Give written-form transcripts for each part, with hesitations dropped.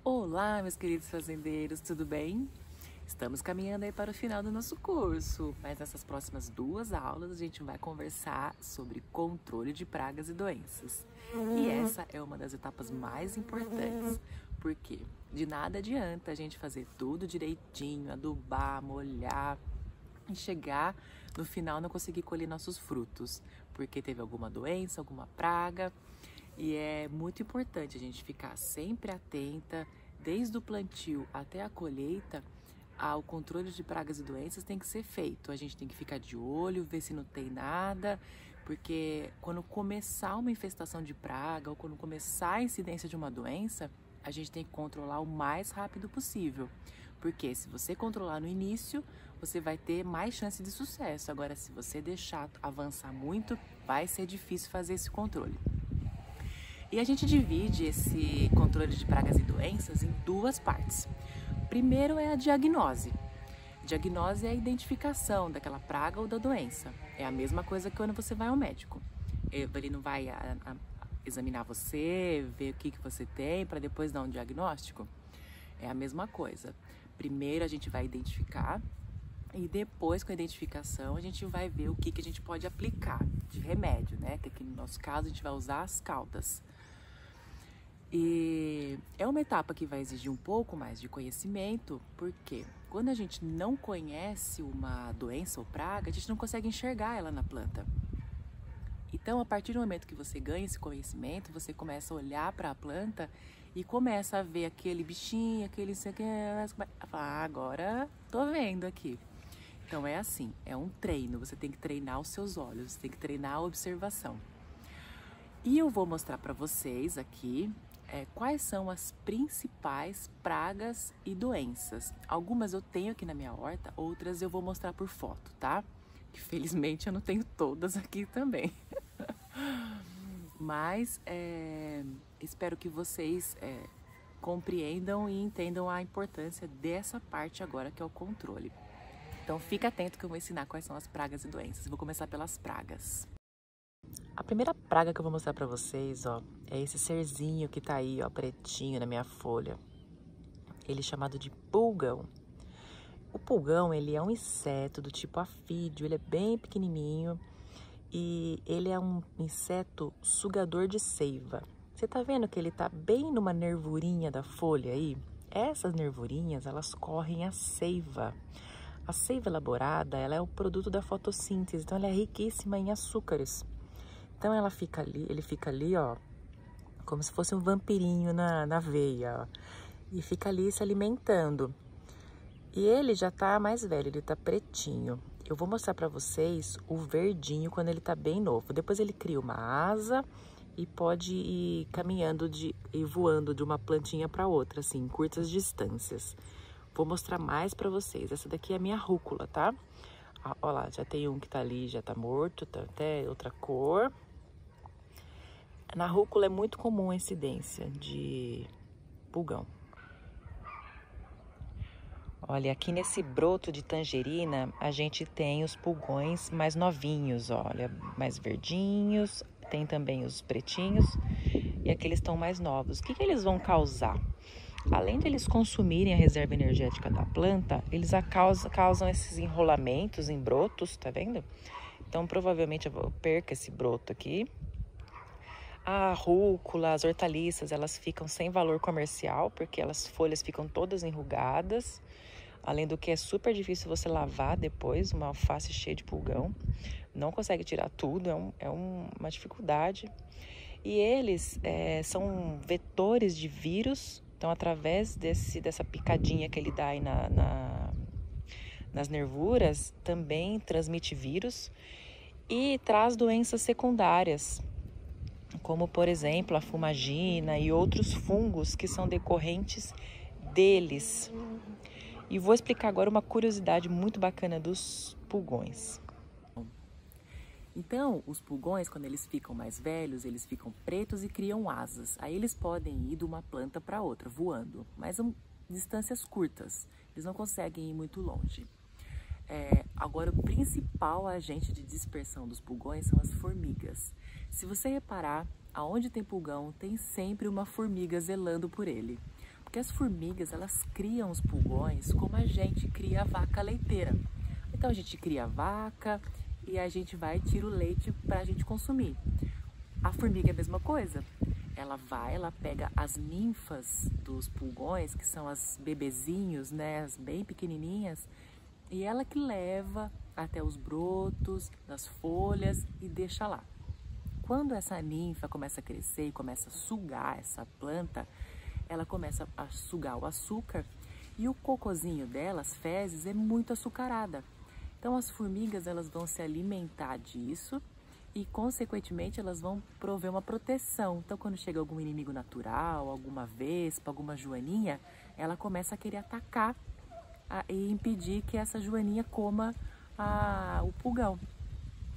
Olá, meus queridos fazendeiros, tudo bem? Estamos caminhando aí para o final do nosso curso, mas nessas próximas 2 aulas a gente vai conversar sobre controle de pragas e doenças. E essa é uma das etapas mais importantes, porque de nada adianta a gente fazer tudo direitinho, adubar, molhar e chegar no final não conseguir colher nossos frutos, porque teve alguma doença, alguma praga. E é muito importante a gente ficar sempre atenta, desde o plantio até a colheita, ao controle de pragas e doenças tem que ser feito. A gente tem que ficar de olho, ver se não tem nada, porque quando começar uma infestação de praga ou quando começar a incidência de uma doença, a gente tem que controlar o mais rápido possível. Porque se você controlar no início, você vai ter mais chance de sucesso. Agora, se você deixar avançar muito, vai ser difícil fazer esse controle. E a gente divide esse controle de pragas e doenças em 2 partes. Primeiro é a diagnose. Diagnose é a identificação daquela praga ou da doença. É a mesma coisa que quando você vai ao médico. Ele não vai examinar você, ver o que você tem para depois dar um diagnóstico. É a mesma coisa. Primeiro a gente vai identificar e depois com a identificação a gente vai ver o que a gente pode aplicar de remédio, né? Que aqui no nosso caso a gente vai usar as caudas. E é uma etapa que vai exigir um pouco mais de conhecimento, porque quando a gente não conhece uma doença ou praga, a gente não consegue enxergar ela na planta. Então, a partir do momento que você ganha esse conhecimento, você começa a olhar para a planta e começa a ver aquele bichinho, aquele... agora tô vendo aqui. Então é assim, é um treino, você tem que treinar os seus olhos, você tem que treinar a observação. E eu vou mostrar para vocês aqui quais são as principais pragas e doenças. Algumas eu tenho aqui na minha horta, outras eu vou mostrar por foto, tá? Que felizmente eu não tenho todas aqui também. Mas espero que vocês compreendam e entendam a importância dessa parte agora, que é o controle. Então fica atento que eu vou ensinar quais são as pragas e doenças. Vou começar pelas pragas. A primeira praga que eu vou mostrar pra vocês, ó, é esse serzinho que tá aí, ó, pretinho na minha folha. Ele é chamado de pulgão. O pulgão, ele é um inseto do tipo afídeo, ele é bem pequenininho e ele é um inseto sugador de seiva. Você tá vendo que ele tá bem numa nervurinha da folha aí? Essas nervurinhas, elas correm a seiva. A seiva elaborada, ela é o produto da fotossíntese, então ela é riquíssima em açúcares. Então ele fica ali, ó, como se fosse um vampirinho na veia, ó, e fica ali se alimentando. E ele já tá mais velho, ele tá pretinho. Eu vou mostrar pra vocês o verdinho quando ele tá bem novo. Depois ele cria uma asa e pode ir caminhando e voando de uma plantinha para outra, assim, em curtas distâncias. Vou mostrar mais pra vocês. Essa daqui é a minha rúcula, tá? Ó lá, já tem um que tá ali, já tá morto, tá até outra cor. Na rúcula é muito comum a incidência de pulgão. Olha, aqui nesse broto de tangerina, a gente tem os pulgões mais novinhos, olha, mais verdinhos. Tem também os pretinhos e aqueles estão mais novos. O que eles vão causar? Além de eles consumirem a reserva energética da planta, eles causam esses enrolamentos em brotos, tá vendo? Então, provavelmente eu perca esse broto aqui. A rúcula, as hortaliças, elas ficam sem valor comercial, porque as folhas ficam todas enrugadas. Além do que é super difícil você lavar depois, uma alface cheia de pulgão. Não consegue tirar tudo, é uma dificuldade. E eles são vetores de vírus, então através dessa picadinha que ele dá aí nas nervuras, também transmite vírus e traz doenças secundárias, como por exemplo a fumagina e outros fungos que são decorrentes deles. E vou explicar agora uma curiosidade muito bacana dos pulgões. Então, os pulgões, quando eles ficam mais velhos, eles ficam pretos e criam asas. Aí eles podem ir de uma planta para outra, voando, mas são distâncias curtas. Eles não conseguem ir muito longe. Agora, o principal agente de dispersão dos pulgões são as formigas. Se você reparar, aonde tem pulgão, tem sempre uma formiga zelando por ele. Porque as formigas, elas criam os pulgões como a gente cria a vaca leiteira. Então a gente cria a vaca e a gente vai e tira o leite para a gente consumir. A formiga é a mesma coisa. Ela pega as ninfas dos pulgões, que são as bebezinhos, né, as bem pequenininhas, e ela que leva até os brotos, das folhas e deixa lá. Quando essa ninfa começa a crescer e começa a sugar essa planta, ela começa a sugar o açúcar e o cocôzinho dela, as fezes, é muito açucarada. Então as formigas, elas vão se alimentar disso e, consequentemente, elas vão prover uma proteção. Então, quando chega algum inimigo natural, alguma vespa, alguma joaninha, ela começa a querer atacar e impedir que essa joaninha coma o pulgão.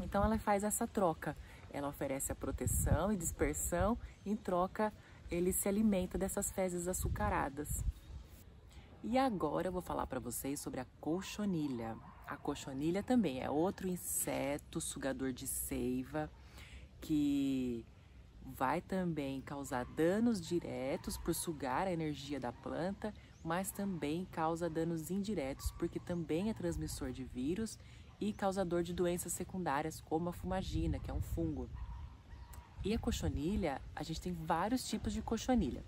Então, ela faz essa troca. Ela oferece a proteção e dispersão, em troca, ele se alimenta dessas fezes açucaradas. E agora eu vou falar para vocês sobre a cochonilha. A cochonilha também é outro inseto sugador de seiva que vai também causar danos diretos por sugar a energia da planta, mas também causa danos indiretos porque também é transmissor de vírus e causador de doenças secundárias como a fumagina, que é um fungo. E a cochonilha, a gente tem vários tipos de cochonilha.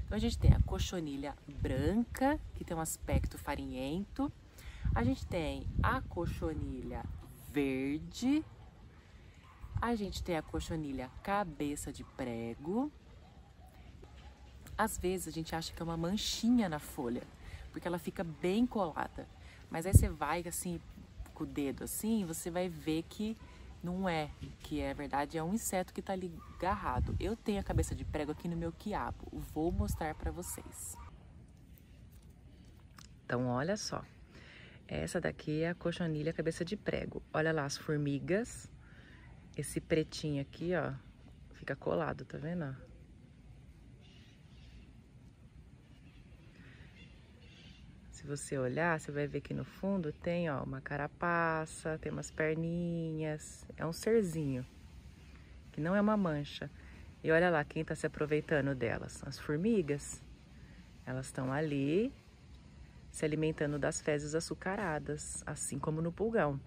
Então a gente tem a cochonilha branca, que tem um aspecto farinhento. A gente tem a cochonilha verde. A gente tem a cochonilha cabeça de prego. Às vezes a gente acha que é uma manchinha na folha, porque ela fica bem colada. Mas aí você vai assim, com o dedo assim, você vai ver que não é, que é verdade, é um inseto que tá ali agarrado. Eu tenho a cabeça de prego aqui no meu quiabo, vou mostrar para vocês. Então, olha só, essa daqui é a cochonilha cabeça de prego. Olha lá as formigas, esse pretinho aqui, ó, fica colado, tá vendo? Se você olhar, você vai ver que no fundo tem, ó, uma carapaça, tem umas perninhas, é um serzinho, que não é uma mancha. E olha lá quem está se aproveitando delas, as formigas. Elas estão ali se alimentando das fezes açucaradas, assim como no pulgão.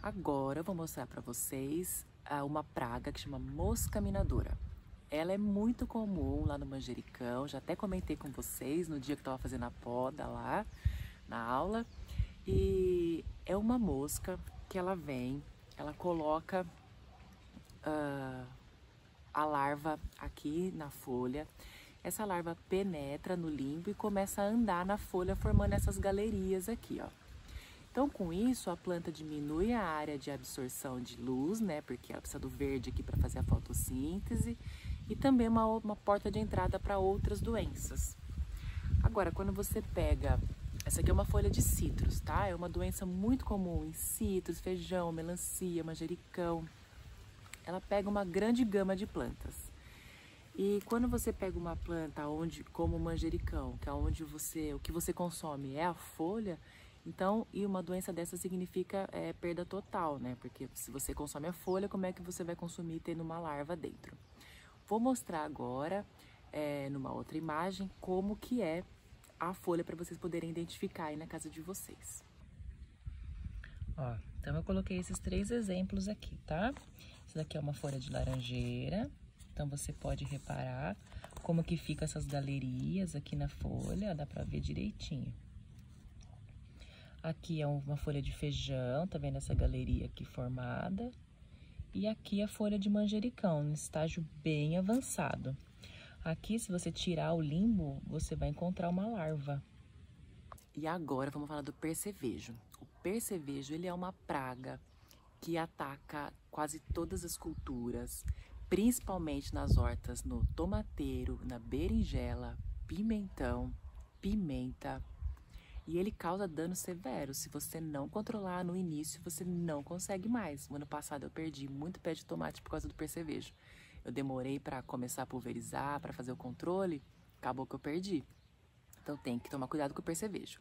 Agora eu vou mostrar para vocês uma praga que chama mosca minadora. Ela é muito comum lá no manjericão, já até comentei com vocês no dia que estava fazendo a poda lá na aula. E é uma mosca que ela vem, ela coloca a larva aqui na folha. Essa larva penetra no limbo e começa a andar na folha formando essas galerias aqui, ó. Então, com isso, a planta diminui a área de absorção de luz, né? Porque ela precisa do verde aqui para fazer a fotossíntese. E também uma porta de entrada para outras doenças. Agora, quando você pega... Essa aqui é uma folha de citros, tá? É uma doença muito comum em citros, feijão, melancia, manjericão. Ela pega uma grande gama de plantas. E quando você pega uma planta como o manjericão, que é onde o que você consome é a folha, então, e uma doença dessa significa perda total, né? Porque se você consome a folha, como é que você vai consumir tendo uma larva dentro? Vou mostrar agora, numa outra imagem, como que é a folha para vocês poderem identificar aí na casa de vocês. Ó, então eu coloquei esses 3 exemplos aqui, tá? Essa daqui é uma folha de laranjeira, então você pode reparar como que ficam essas galerias aqui na folha, dá pra ver direitinho. Aqui é uma folha de feijão, tá vendo essa galeria aqui formada? E aqui a folha de manjericão, no estágio bem avançado. Aqui, se você tirar o limbo, você vai encontrar uma larva. E agora vamos falar do percevejo. O percevejo, ele é uma praga que ataca quase todas as culturas, principalmente nas hortas, no tomateiro, na berinjela, pimentão, pimenta. E ele causa danos severos. Se você não controlar no início, você não consegue mais. No ano passado eu perdi muito pé de tomate por causa do percevejo. Eu demorei para começar a pulverizar, para fazer o controle, acabou que eu perdi. Então tem que tomar cuidado com o percevejo.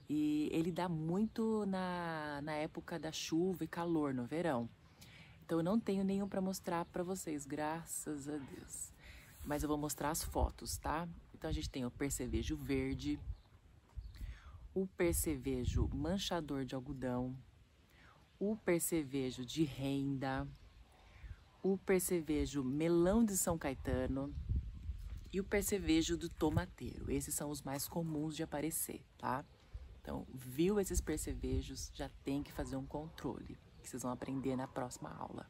E ele dá muito na época da chuva e calor, no verão. Então eu não tenho nenhum para mostrar para vocês, graças a Deus. Mas eu vou mostrar as fotos, tá? Então a gente tem o percevejo verde, o percevejo manchador de algodão, o percevejo de renda, o percevejo melão de São Caetano e o percevejo do tomateiro. Esses são os mais comuns de aparecer, tá? Então, viu esses percevejos, já tem que fazer um controle, que vocês vão aprender na próxima aula.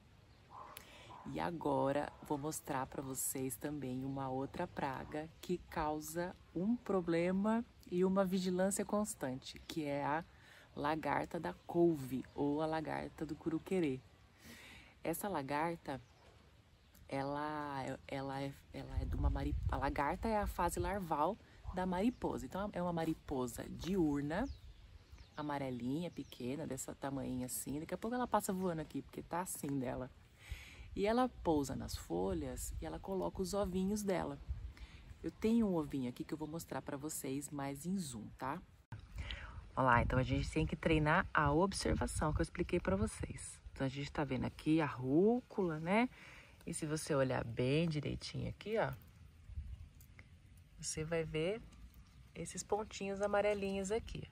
E agora vou mostrar para vocês também uma outra praga que causa um problema e uma vigilância constante, que é a lagarta da couve ou a lagarta do curuquerê. Essa lagarta, ela é de uma mariposa. A lagarta é a fase larval da mariposa. Então é uma mariposa diurna, amarelinha, pequena, dessa tamanho assim. Daqui a pouco ela passa voando aqui, porque tá assim dela. E ela pousa nas folhas e ela coloca os ovinhos dela. Eu tenho um ovinho aqui que eu vou mostrar para vocês mais em zoom, tá? Olha lá, então a gente tem que treinar a observação que eu expliquei para vocês. Então a gente tá vendo aqui a rúcula, né? E se você olhar bem direitinho aqui, ó, você vai ver esses pontinhos amarelinhos aqui.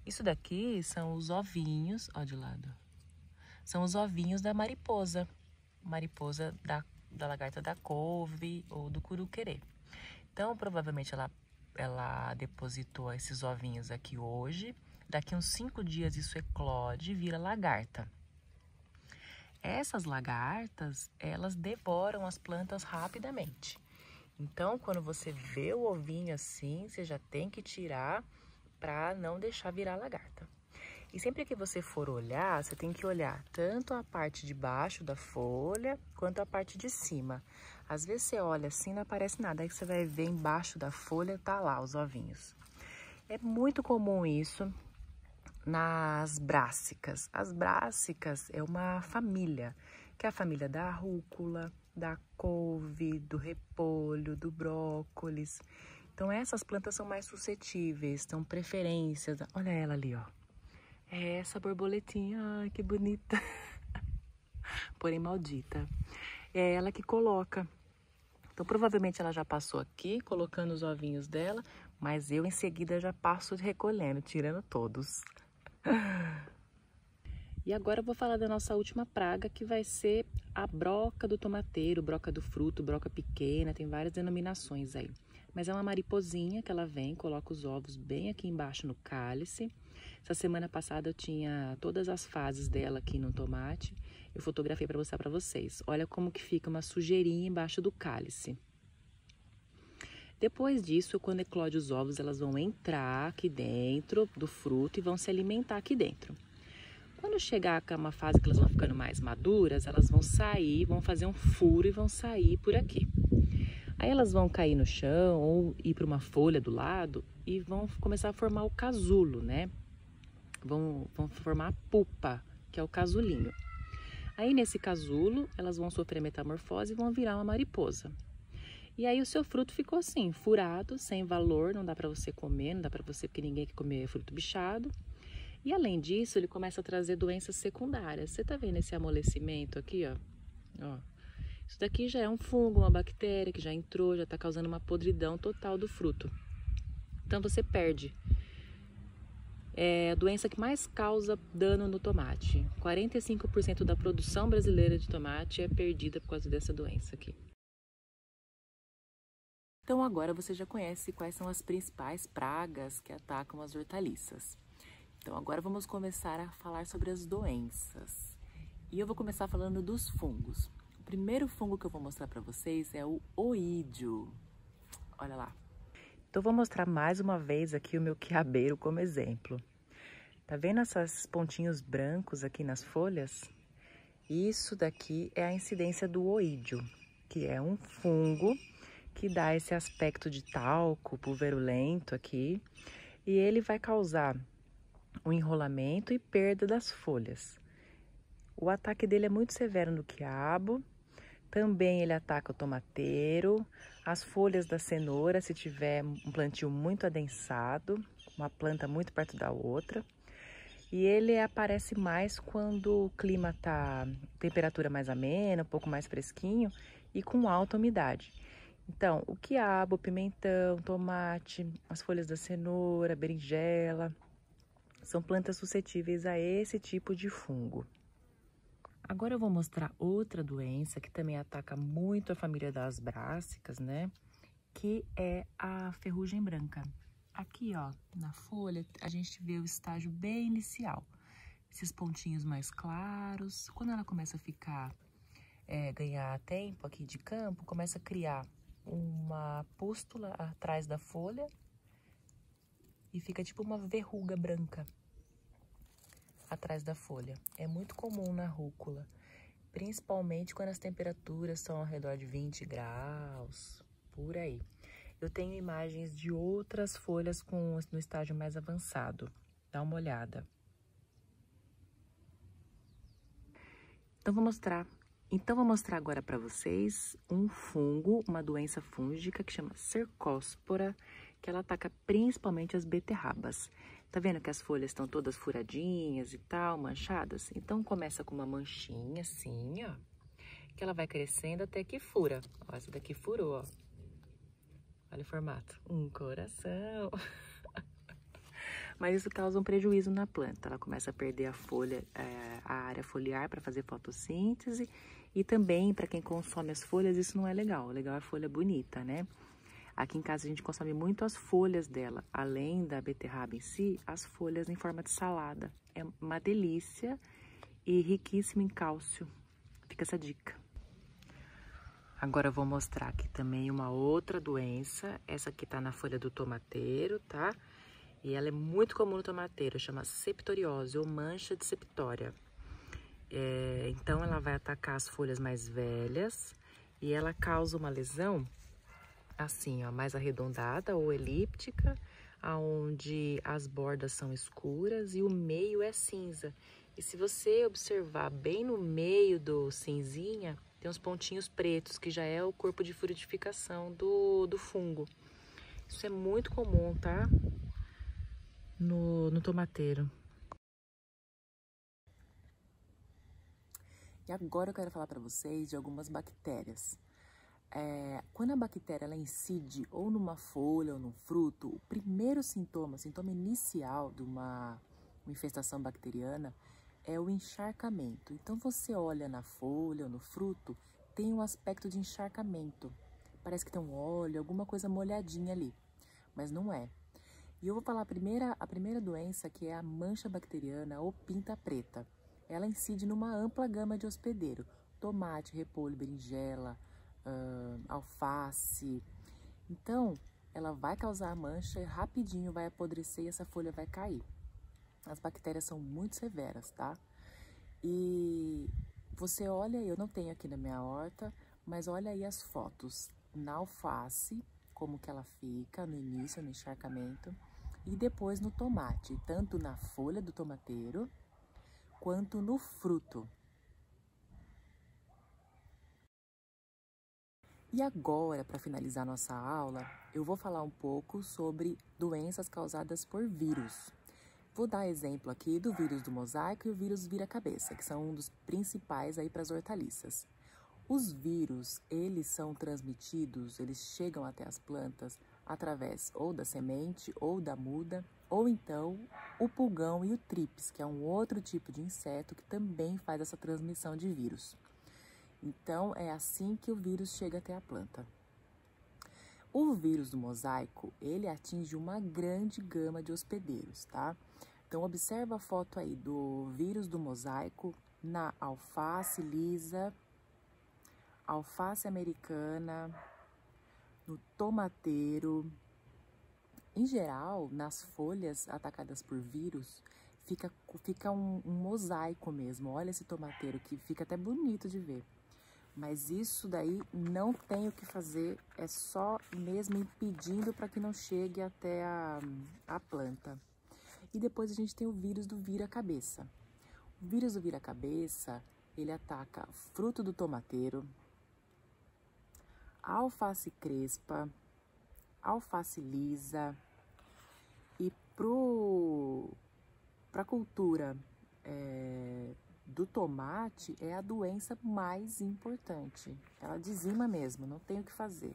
Isso daqui são os ovinhos, ó, de lado. São os ovinhos da mariposa. Mariposa da lagarta da couve ou do curuquerê. Então, provavelmente ela depositou esses ovinhos aqui hoje. Daqui uns 5 dias isso eclode e vira lagarta. Essas lagartas, elas devoram as plantas rapidamente. Então, quando você vê o ovinho assim, você já tem que tirar para não deixar virar lagarta. E sempre que você for olhar, você tem que olhar tanto a parte de baixo da folha, quanto a parte de cima. Às vezes você olha assim, não aparece nada, aí você vai ver embaixo da folha, tá lá os ovinhos. É muito comum isso nas brássicas. As brássicas é uma família, que é a família da rúcula, da couve, do repolho, do brócolis. Então essas plantas são mais suscetíveis, dão preferências. Olha ela ali, ó. É essa borboletinha, ai, que bonita, porém maldita. É ela que coloca. Então, provavelmente ela já passou aqui, colocando os ovinhos dela, mas eu em seguida já passo recolhendo, tirando todos. E agora eu vou falar da nossa última praga, que vai ser a broca do tomateiro, broca do fruto, broca pequena, tem várias denominações aí. Mas é uma mariposinha que ela vem, coloca os ovos bem aqui embaixo no cálice. Essa semana passada eu tinha todas as fases dela aqui no tomate. Eu fotografei para mostrar para vocês. Olha como que fica uma sujeirinha embaixo do cálice. Depois disso, quando eclode os ovos, elas vão entrar aqui dentro do fruto e vão se alimentar aqui dentro. Quando chegar a uma fase que elas vão ficando mais maduras, elas vão sair, vão fazer um furo e vão sair por aqui. Aí elas vão cair no chão ou ir para uma folha do lado e vão começar a formar o casulo, né? Vão formar a pupa, que é o casulinho. Aí nesse casulo, elas vão sofrer metamorfose e vão virar uma mariposa. E aí o seu fruto ficou assim, furado, sem valor, não dá para você comer, não dá para você, porque ninguém quer comer fruto bichado. E além disso, ele começa a trazer doenças secundárias. Você tá vendo esse amolecimento aqui, ó? Ó. Isso daqui já é um fungo, uma bactéria que já entrou, já tá causando uma podridão total do fruto. Então você perde. É a doença que mais causa dano no tomate. 45% da produção brasileira de tomate é perdida por causa dessa doença aqui. Então agora você já conhece quais são as principais pragas que atacam as hortaliças. Então agora vamos começar a falar sobre as doenças. E eu vou começar falando dos fungos. O primeiro fungo que eu vou mostrar para vocês é o oídio. Olha lá. Então vou mostrar mais uma vez aqui o meu quiabeiro como exemplo. Tá vendo esses pontinhos brancos aqui nas folhas? Isso daqui é a incidência do oídio, que é um fungo que dá esse aspecto de talco pulverulento aqui. E ele vai causar um enrolamento e perda das folhas. O ataque dele é muito severo no quiabo. Também ele ataca o tomateiro, as folhas da cenoura, se tiver um plantio muito adensado, uma planta muito perto da outra. E ele aparece mais quando o clima tá temperatura mais amena, um pouco mais fresquinho e com alta umidade. Então, o quiabo, o pimentão, tomate, as folhas da cenoura, berinjela, são plantas suscetíveis a esse tipo de fungo. Agora eu vou mostrar outra doença que também ataca muito a família das brássicas, né? Que é a ferrugem branca. Aqui, ó, na folha, a gente vê o estágio bem inicial. Esses pontinhos mais claros. Quando ela começa a ficar, ganhar tempo aqui de campo, começa a criar uma pústula atrás da folha e fica tipo uma verruga branca atrás da folha. É muito comum na rúcula, principalmente quando as temperaturas são ao redor de 20 graus, por aí. Eu tenho imagens de outras folhas no estágio mais avançado. Dá uma olhada. Então, vou mostrar agora para vocês um fungo, uma doença fúngica que chama Cercospora, que ela ataca principalmente as beterrabas. Tá vendo que as folhas estão todas furadinhas e tal, manchadas? Então, começa com uma manchinha assim, ó, que ela vai crescendo até que fura. Ó, essa daqui furou, ó. Olha o formato. Um coração. Mas isso causa um prejuízo na planta. Ela começa a perder a folha, a área foliar para fazer fotossíntese. E também, para quem consome as folhas, isso não é legal. O legal é a folha bonita, né? Aqui em casa a gente consome muito as folhas dela. Além da beterraba em si, as folhas em forma de salada. É uma delícia e riquíssimo em cálcio. Fica essa dica. Agora eu vou mostrar aqui também uma outra doença. Essa aqui tá na folha do tomateiro, tá? E ela é muito comum no tomateiro, chama septoriose ou mancha de septória. Então, ela vai atacar as folhas mais velhas e ela causa uma lesão, assim, ó, mais arredondada ou elíptica, onde as bordas são escuras e o meio é cinza. E se você observar bem no meio do cinzinha, tem uns pontinhos pretos, que já é o corpo de frutificação do fungo. Isso é muito comum, tá? No tomateiro. E agora eu quero falar para vocês de algumas bactérias. Quando a bactéria ela incide ou numa folha ou num fruto, o primeiro sintoma inicial de uma infestação bacteriana é o encharcamento. Então você olha na folha ou no fruto, tem um aspecto de encharcamento. Parece que tem um óleo, alguma coisa molhadinha ali, mas não é. E eu vou falar a primeira doença, que é a mancha bacteriana ou pinta preta. Ela incide numa ampla gama de hospedeiro: tomate, repolho, berinjela, alface. Então, ela vai causar a mancha e rapidinho vai apodrecer e essa folha vai cair. As bactérias são muito severas, tá? E você olha, eu não tenho aqui na minha horta, mas olha aí as fotos na alface, como que ela fica no início, no encharcamento. E depois no tomate, tanto na folha do tomateiro, quanto no fruto. E agora, para finalizar nossa aula, eu vou falar um pouco sobre doenças causadas por vírus. Vou dar exemplo aqui do vírus do mosaico e o vírus vira-cabeça, que são um dos principais aí para as hortaliças. Os vírus, eles são transmitidos, eles chegam até as plantas através ou da semente ou da muda, ou então o pulgão e o trips, que é um outro tipo de inseto que também faz essa transmissão de vírus. Então, é assim que o vírus chega até a planta. O vírus do mosaico, ele atinge uma grande gama de hospedeiros, tá? Então, observa a foto aí do vírus do mosaico na alface lisa, alface americana, no tomateiro. Em geral, nas folhas atacadas por vírus, fica um mosaico mesmo. Olha esse tomateiro que fica até bonito de ver. Mas isso daí não tem o que fazer, é só mesmo impedindo para que não chegue até a planta. E depois a gente tem o vírus do vira-cabeça. O vírus do vira-cabeça, ele ataca fruto do tomateiro, alface crespa, alface lisa. E para a cultura do tomate é a doença mais importante. Ela dizima mesmo, não tem o que fazer.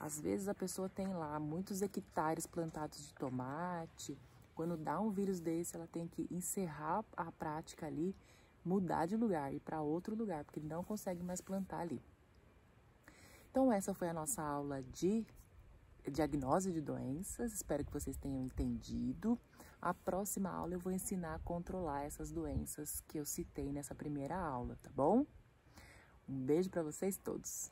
Às vezes a pessoa tem lá muitos hectares plantados de tomate. Quando dá um vírus desse, ela tem que encerrar a prática ali, mudar de lugar, ir para outro lugar, porque não consegue mais plantar ali. Então essa foi a nossa aula de diagnose de doenças. Espero que vocês tenham entendido. A próxima aula eu vou ensinar a controlar essas doenças que eu citei nessa primeira aula, tá bom? Um beijo para vocês todos.